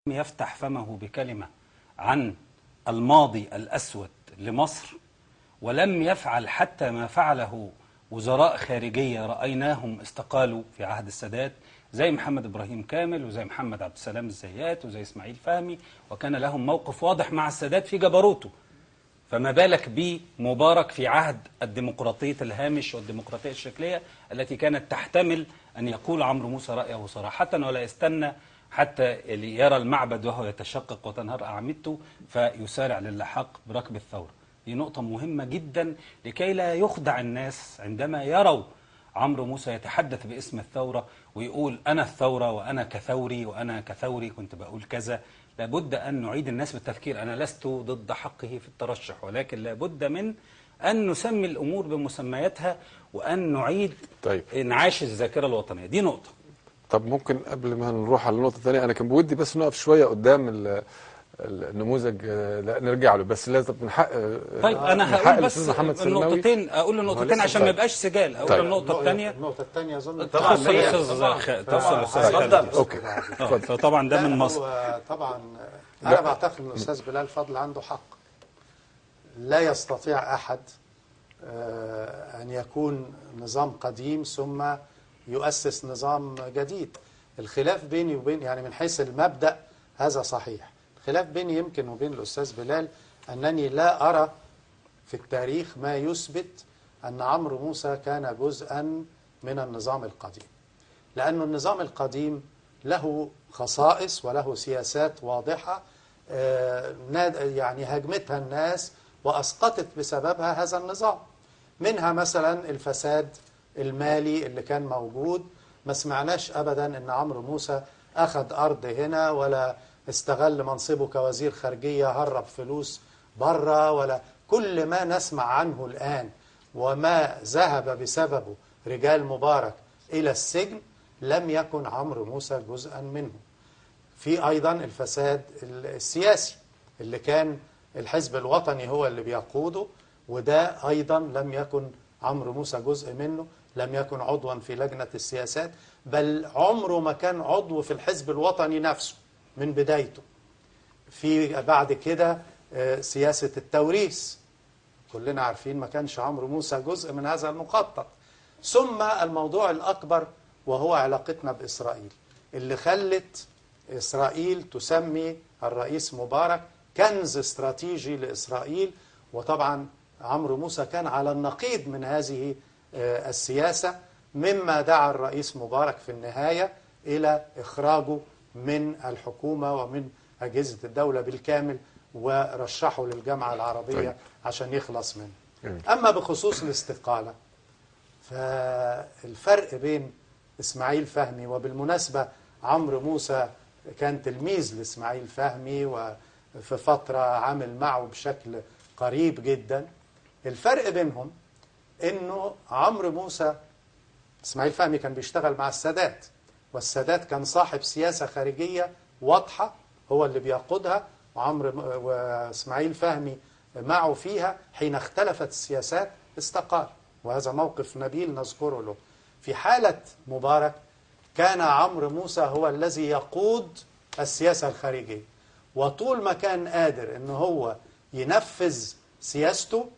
يفتح فمه بكلمة عن الماضي الأسود لمصر، ولم يفعل حتى ما فعله وزراء خارجية رأيناهم استقالوا في عهد السادات، زي محمد إبراهيم كامل وزي محمد عبد السلام الزيات وزي إسماعيل فهمي، وكان لهم موقف واضح مع السادات في جبروته. فما بالك بمبارك في عهد الديمقراطية الهامش والديمقراطية الشكلية التي كانت تحتمل أن يقول عمرو موسى رأيه صراحة ولا يستنى حتى يرى المعبد وهو يتشقق وتنهار أعمدته فيسارع للحاق بركب الثورة. دي نقطة مهمة جدا لكي لا يخدع الناس عندما يروا عمرو موسى يتحدث باسم الثورة ويقول أنا الثورة وأنا كثوري وأنا كثوري كنت بقول كذا. لابد أن نعيد الناس بالتفكير. أنا لست ضد حقه في الترشح، ولكن لابد من أن نسمي الأمور بمسمياتها وأن نعيد انعاش الذاكرة الوطنية. دي نقطة. طب ممكن قبل ما نروح على النقطة الثانية، أنا كان بودي بس نقف شوية قدام النموذج، لا نرجع له، بس لازم من حق. طيب أنا هقول بس النقطتين، أقول النقطتين عشان ما يبقاش سجال. أقول النقطة الثانية. النقطة الثانية أظن تخص الأستاذ خالد. أوكي. فطبعا ده من مصر. طبعا أنا بعتقد أن الأستاذ بلال فضل عنده حق. لا يستطيع أحد أن يكون نظام قديم ثم يؤسس نظام جديد. الخلاف بيني وبين، يعني من حيث المبدأ هذا صحيح. الخلاف بيني يمكن وبين الأستاذ بلال أنني لا أرى في التاريخ ما يثبت أن عمرو موسى كان جزءا من النظام القديم، لأن النظام القديم له خصائص وله سياسات واضحة يعني هاجمتها الناس وأسقطت بسببها هذا النظام. منها مثلا الفساد المالي اللي كان موجود. ما سمعناش أبدا أن عمرو موسى أخذ أرض هنا، ولا استغل منصبه كوزير خارجية هرب فلوس بره، ولا كل ما نسمع عنه الآن وما ذهب بسببه رجال مبارك إلى السجن لم يكن عمرو موسى جزءا منه. في أيضا الفساد السياسي اللي كان الحزب الوطني هو اللي بيقوده، وده أيضا لم يكن عمرو موسى جزء منه. لم يكن عضوا في لجنة السياسات، بل عمره ما كان عضو في الحزب الوطني نفسه من بدايته. في بعد كده سياسة التوريث كلنا عارفين ما كانش عمرو موسى جزء من هذا المخطط. ثم الموضوع الأكبر وهو علاقتنا بإسرائيل اللي خلت إسرائيل تسمي الرئيس مبارك كنز استراتيجي لإسرائيل. وطبعا عمرو موسى كان على النقيض من هذه السياسة، مما دعا الرئيس مبارك في النهاية إلى إخراجه من الحكومة ومن أجهزة الدولة بالكامل ورشحه للجامعة العربية عشان يخلص منه. أما بخصوص الاستقالة، فالفرق بين إسماعيل فهمي، وبالمناسبة عمرو موسى كان تلميذ لإسماعيل فهمي وفي فترة عمل معه بشكل قريب جدا. الفرق بينهم إنه عمرو موسى، إسماعيل فهمي كان بيشتغل مع السادات، والسادات كان صاحب سياسة خارجية واضحة هو اللي بيقودها، وإسماعيل فهمي معه فيها. حين اختلفت السياسات استقال، وهذا موقف نبيل نذكره له. في حالة مبارك كان عمرو موسى هو الذي يقود السياسة الخارجية، وطول ما كان قادر إنه هو ينفذ سياسته،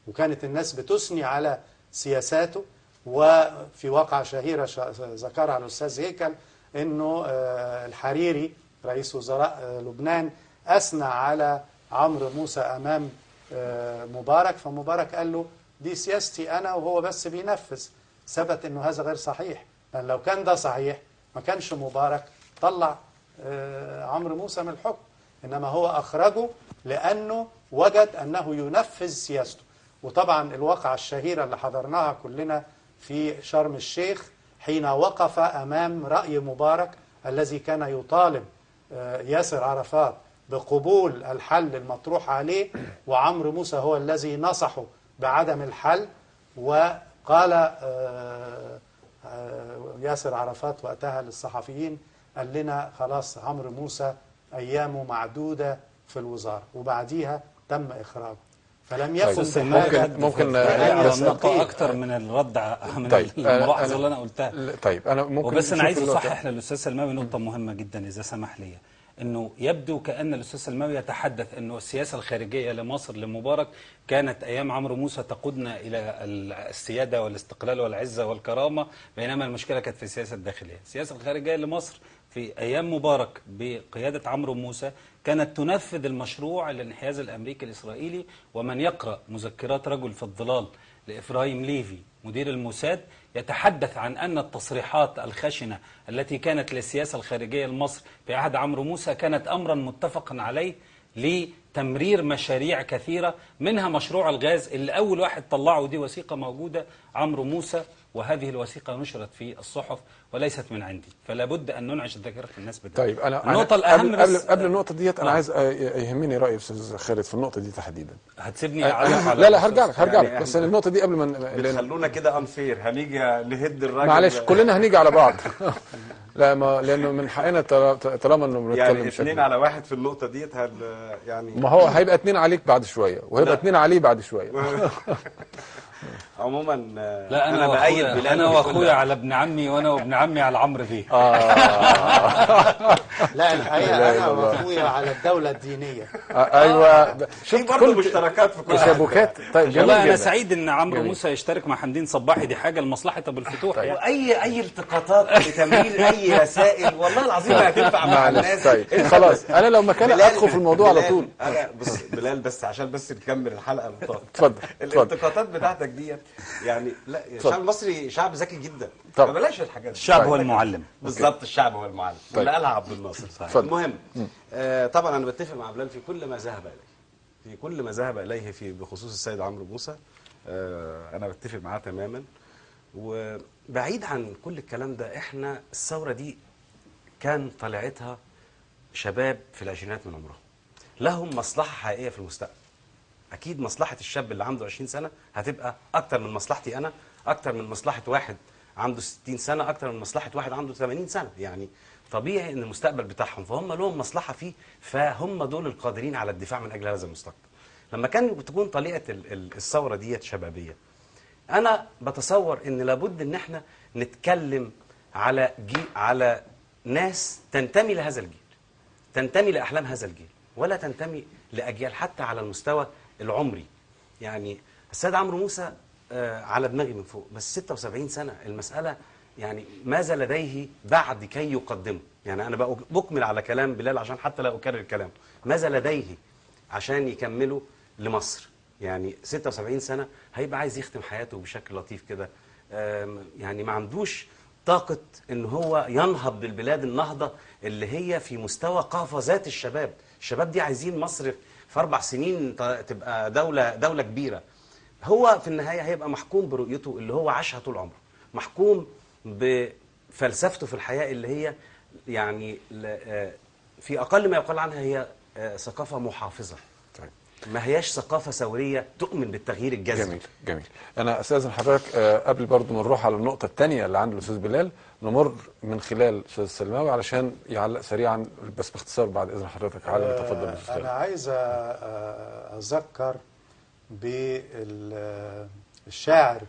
وكانت الناس بتثني على سياساته. وفي واقعة شهيرة ذكرها الأستاذ هيكل إنه الحريري رئيس وزراء لبنان أثنى على عمرو موسى أمام مبارك، فمبارك قال له دي سياستي أنا وهو بس بينفذ. ثبت إنه هذا غير صحيح، لأن لو كان ده صحيح ما كانش مبارك طلع عمرو موسى من الحكم، إنما هو أخرجه لأنه وجد أنه ينفذ سياسته. وطبعا الواقعة الشهيرة اللي حضرناها كلنا في شرم الشيخ حين وقف أمام رأي مبارك الذي كان يطالب ياسر عرفات بقبول الحل المطروح عليه، وعمرو موسى هو الذي نصحه بعدم الحل. وقال ياسر عرفات وقتها للصحفيين، قال لنا خلاص عمرو موسى أيامه معدودة في الوزارة، وبعديها تم إخراجه. فلم يكن ممكن نقطة أكتر من الرد من الملاحظة اللي أنا قلتها. طيب أنا ممكن وبس أنا عايز أصحح للأستاذ سلماوي نقطة مهمة جدا إذا سمح لي. أنه يبدو كأن الأستاذ سلماوي يتحدث أنه السياسة الخارجية لمصر لمبارك كانت أيام عمرو موسى تقودنا إلى السيادة والاستقلال والعزة والكرامة، بينما المشكلة كانت في السياسة الداخلية. السياسة الخارجية لمصر في أيام مبارك بقيادة عمرو موسى كانت تنفذ المشروع الانحياز الأمريكي الإسرائيلي. ومن يقرأ مذكرات رجل في الظلال لإفرايم ليفي مدير الموساد يتحدث عن أن التصريحات الخشنة التي كانت للسياسة الخارجية لمصر في عهد عمرو موسى كانت أمرا متفقا عليه لتمرير مشاريع كثيرة، منها مشروع الغاز اللي أول واحد طلعه. دي وثيقة موجودة عمرو موسى، وهذه الوثيقة نشرت في الصحف وليست من عندي، فلا بد أن ننعش ذاكرة الناس بده. طيب النقطة الأهم قبل النقطة ديت أنا عايز يهمني رأي أستاذ خالد في النقطة دي تحديدا. هتسيبني لا هرجع لك بس النقطة دي قبل ما خلونا كده انفير، هنيجي نهد الراجل. معلش كلنا هنيجي على بعض. لا ما لأنه من حقنا طالما إنه بنتكلم يعني 2 على 1 في النقطة ديت يعني ما هو هيبقى 2 عليك بعد شوية وهيبقى 2 عليه بعد شوية. عموما لا أنا بأيد بلال، أنا وأخويا على ابن عمي وأنا وابن عمي على عمرو بيه. لا الحقيقة أنا وأخويا على الدولة الدينية. أيوة شوف برضه مشتركات في كل تشابكات. طيب جميل والله أنا جدا. سعيد إن عمرو موسى يشترك مع حمدين صباحي، دي حاجة لمصلحة أبو الفتوح. طيب. يعني اي التقاطات لتمرير اي رسائل والله العظيم ما هتنفع مع الناس. طيب خلاص انا لو مكانك ادخل في الموضوع على طول. انا بص بلال، بس عشان بس نكمل الحلقه اللي اتفضل. الانتقادات بتاعتك ديت يعني لا، الشعب المصري شعب ذكي جدا، طبعا. فبلاش الحاجات دي. الشعب هو المعلم. بالظبط، الشعب هو المعلم. طيب. اللي قالها عبد الناصر. اتفضل. المهم طبعا انا بتفق مع بلال في كل ما ذهب اليه، في كل ما ذهب اليه في بخصوص السيد عمرو موسى. انا بتفق معاه تماما. وبعيد عن كل الكلام ده، احنا الثوره دي كان طلعتها شباب في العشرينات من عمرهم، لهم مصلحه حقيقيه في المستقبل. اكيد مصلحه الشاب اللي عنده 20 سنه هتبقى اكتر من مصلحتي انا، اكتر من مصلحه واحد عنده 60 سنه، اكتر من مصلحه واحد عنده 80 سنه. يعني طبيعي ان المستقبل بتاعهم، فهم لهم مصلحه فيه، فهم دول القادرين على الدفاع من اجل هذا المستقبل. لما كان تكون طليعه الثوره ديت شبابيه، انا بتصور ان لابد ان احنا نتكلم على ناس تنتمي لهذا الجيل، تنتمي لاحلام هذا الجيل، ولا تنتمي لاجيال حتى على المستوى العمري. يعني السيد عمرو موسى على دماغي من فوق، بس 76 سنه، المساله يعني ماذا لديه بعد كي يقدمه؟ يعني انا بكمل على كلام بلال عشان حتى لا اكرر كلامه. ماذا لديه عشان يكمله لمصر؟ يعني 76 سنه هيبقى عايز يختم حياته بشكل لطيف كده، يعني ما عندوش طاقه ان هو ينهض بالبلاد النهضه اللي هي في مستوى قفزات الشباب. الشباب دي عايزين مصر في 4 سنين تبقى دوله كبيره. هو في النهايه هيبقى محكوم برؤيته اللي هو عاشها طول عمره، محكوم بفلسفته في الحياه اللي هي يعني في اقل ما يقال عنها هي ثقافه محافظه. طيب. ما هياش ثقافه ثوريه تؤمن بالتغيير الجذري. جميل. انا استاذن حضرتك قبل برضو ما نروح على النقطه الثانيه اللي عند الاستاذ بلال، نمر من خلال الاستاذ السلماوي علشان يعلق سريعا بس باختصار بعد اذن حضرتك. على ما تفضل الاستاذ. انا عايز اذكر بالشاعر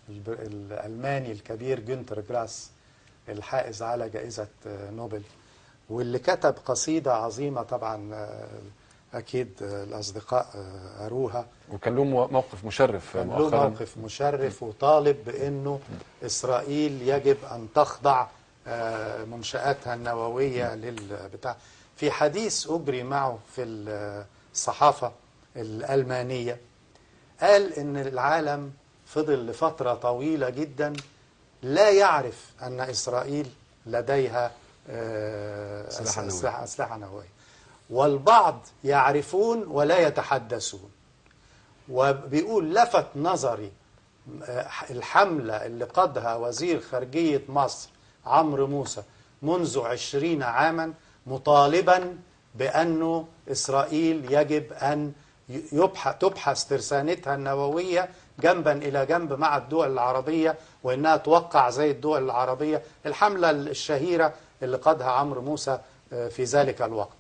الالماني الكبير جونتر جراس الحائز على جائزه نوبل، واللي كتب قصيده عظيمه طبعا أكيد الأصدقاء قروها، وكان له موقف مشرف مؤخرا. له موقف مشرف وطالب بأنه إسرائيل يجب أن تخضع منشآتها النووية للبتاع. في حديث أجري معه في الصحافة الألمانية قال إن العالم فضل لفترة طويلة جدا لا يعرف أن إسرائيل لديها أسلحة نووية، والبعض يعرفون ولا يتحدثون. وبيقول لفت نظري الحملة اللي قادها وزير خارجية مصر عمرو موسى منذ 20 عاما مطالبا بأنه إسرائيل يجب أن تبحث ترسانتها النووية جنبا إلى جنب مع الدول العربية، وإنها توقع زي الدول العربية. الحملة الشهيرة اللي قادها عمرو موسى في ذلك الوقت،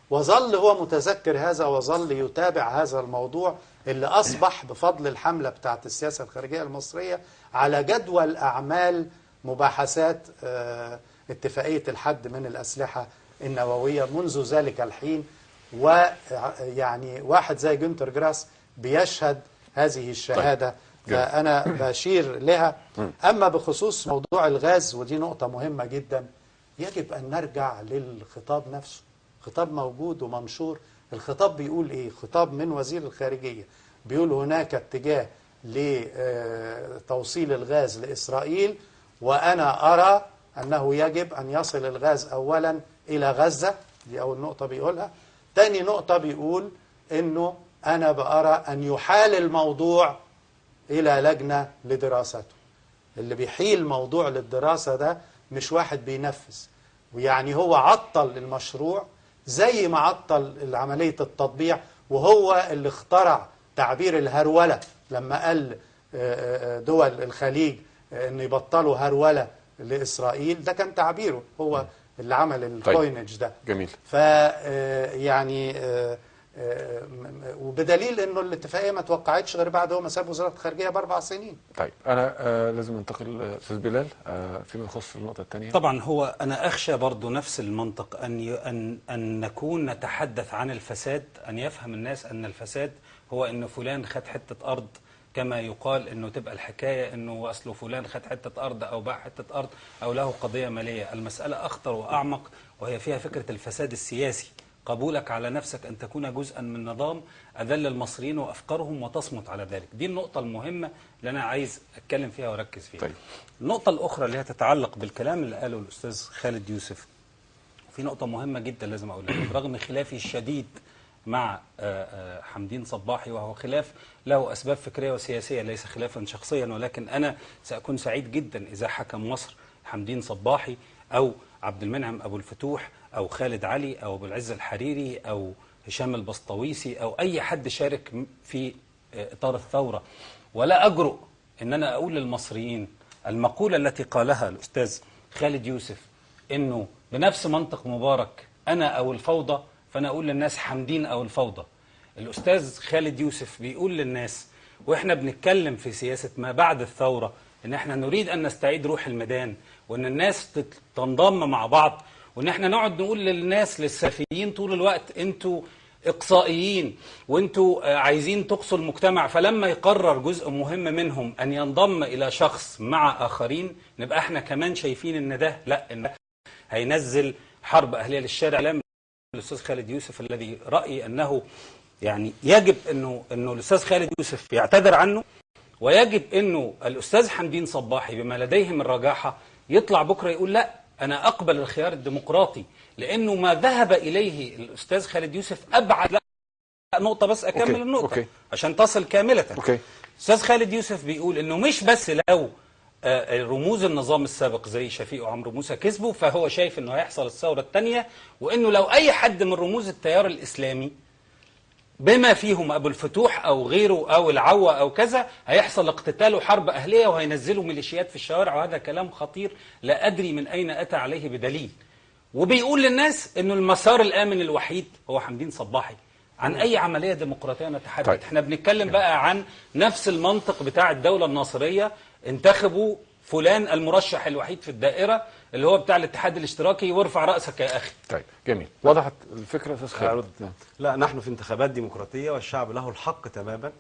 وظل هو متذكر هذا وظل يتابع هذا الموضوع اللي أصبح بفضل الحملة بتاعت السياسة الخارجية المصرية على جدول أعمال مباحثات اتفاقية الحد من الأسلحة النووية منذ ذلك الحين، ويعني واحد زي جونتر جراس بيشهد هذه الشهادة. فأنا بشير لها. أما بخصوص موضوع الغاز، ودي نقطة مهمة جدا، يجب أن نرجع للخطاب نفسه. خطاب موجود ومنشور. الخطاب بيقول إيه؟ خطاب من وزير الخارجية بيقول هناك اتجاه لتوصيل الغاز لإسرائيل، وأنا أرى أنه يجب أن يصل الغاز أولا إلى غزة. دي أول نقطة بيقولها. تاني نقطة بيقول أنه أنا بأرى أن يحال الموضوع إلى لجنة لدراسته. اللي بيحيل موضوع للدراسة ده مش واحد بينفذ، ويعني هو عطل المشروع زي ما عطل عملية التطبيع، وهو اللي اخترع تعبير الهرولة لما قال دول الخليج أن يبطلوا هرولة لإسرائيل. ده كان تعبيره، هو اللي عمل الكوينج ده. جميل. يعني وبدليل انه الاتفاقيه ما توقعتش غير بعد ما ساب وزاره الخارجيه ب4 سنين. طيب انا لازم انتقل استاذ بلال فيما يخص النقطه الثانيه. طبعا هو انا اخشى برضو نفس المنطق ان نكون نتحدث عن الفساد، ان يفهم الناس ان الفساد هو ان فلان خد حته ارض، كما يقال انه تبقى الحكايه انه اصله فلان خد حته ارض او باع حته ارض او له قضيه ماليه. المساله اخطر واعمق، وهي فيها فكره الفساد السياسي، قبولك على نفسك أن تكون جزءا من نظام أذل المصريين وأفكارهم وتصمت على ذلك. دي النقطة المهمة اللي أنا عايز أتكلم فيها وأركز فيها. طيب. النقطة الأخرى اللي هي تتعلق بالكلام اللي قاله الأستاذ خالد يوسف، في نقطة مهمة جدا لازم أقولها. برغم خلافي الشديد مع حمدين صباحي، وهو خلاف له أسباب فكرية وسياسية ليس خلافا شخصيا، ولكن أنا سأكون سعيد جدا إذا حكم مصر حمدين صباحي أو عبد المنعم أبو الفتوح أو خالد علي أو أبو العز الحريري أو هشام البسطويسي أو أي حد شارك في إطار الثورة. ولا أجرؤ أن أنا أقول للمصريين المقولة التي قالها الأستاذ خالد يوسف أنه بنفس منطق مبارك أنا أو الفوضى، فأنا أقول للناس حمدين أو الفوضى. الأستاذ خالد يوسف بيقول للناس وإحنا بنتكلم في سياسة ما بعد الثورة إن إحنا نريد أن نستعيد روح الميدان، وإن الناس تنضم مع بعض، وإن إحنا نقعد نقول للناس للسلفيين طول الوقت أنتوا إقصائيين وأنتوا عايزين تقصوا المجتمع، فلما يقرر جزء مهم منهم أن ينضم إلى شخص مع آخرين نبقى إحنا كمان شايفين إن ده لا، إن هينزل حرب أهلية للشارع. كلام الأستاذ خالد يوسف الذي رأيي أنه يعني يجب أنه الأستاذ خالد يوسف يعتذر عنه، ويجب أنه الأستاذ حمدين صباحي بما لديه من رجاحة يطلع بكرة يقول لا أنا أقبل الخيار الديمقراطي، لأنه ما ذهب إليه الأستاذ خالد يوسف أبعد. لا نقطة بس أكمل النقطة عشان تصل كاملة. الأستاذ خالد يوسف بيقول أنه مش بس لو رموز النظام السابق زي شفيق وعمرو موسى كسبوا فهو شايف أنه هيحصل الثورة الثانية، وأنه لو أي حد من رموز التيار الإسلامي بما فيهم أبو الفتوح أو غيره أو العوة أو كذا هيحصل اقتتال وحرب أهلية وهينزلوا ميليشيات في الشوارع، وهذا كلام خطير لا أدري من أين أتى عليه بدليل. وبيقول للناس أنه المسار الآمن الوحيد هو حمدين صباحي. عن أي عملية ديمقراطية نتحدث؟ طيب. احنا بنتكلم بقى عن نفس المنطق بتاع الدولة الناصرية، انتخبوا فلان المرشح الوحيد في الدائرة اللي هو بتاع الاتحاد الاشتراكي وارفع رأسك يا أخي. طيب جميل، وضحت الفكرة يا أستاذ خالد. لا، نحن في انتخابات ديمقراطية والشعب له الحق تماما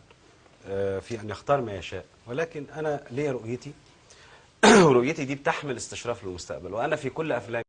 في أن يختار ما يشاء، ولكن أنا ليا رؤيتي ورؤيتي دي بتحمل استشراف للمستقبل. وأنا في كل أفلامي